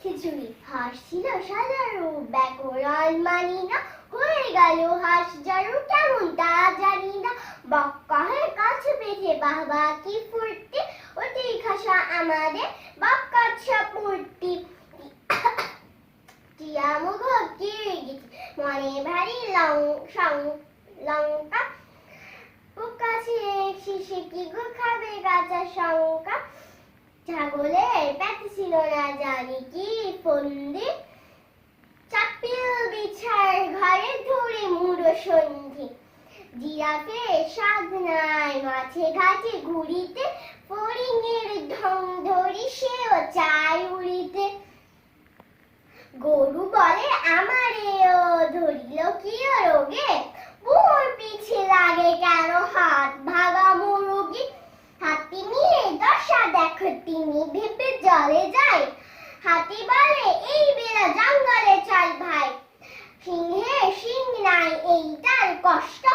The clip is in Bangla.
খিচুড়ি। হাঁস ছিল সাজারু, ব্যাকরণ মানি না, হয়ে গেল হাঁস জারু, কেমন তা জানি না। বক্কা হয়ে কাছে পেটে, বাবা কি ফুর্তি, অতি খাসা আমাদের বক্কাচ্ছা পূর্তি। টিয়া মুখ গিয়ে গেছি, মনে ভারী লঙ্কা, পোকা ছিঁড়ে শিশে কি গো খাবে কাঁচা শঙ্কা। ছাগলের পেটে ছিল না জানি কি ফন্দি, চাপিল বিছার ঘরে ধরে মুড়ো সন্ধি। জিরাফের স্বাদ নাই মাছে ঘাটে ঘুরিতে, ফড়িংয়ের ঢং ধরি সেও চায় উড়িতে। গরু বলে আমারেও ধরিল কি রোগে, বুড়োর পিছে লাগে কেন হাত ভাগা মুরগি। হাতি নিয়ে দশা দেখো তিনি ভেবে জলে যায়, হাতি বলে এই বেলা জঙ্গলে চল ভাই। সিংহের সিং নাই এই তার কষ্ট,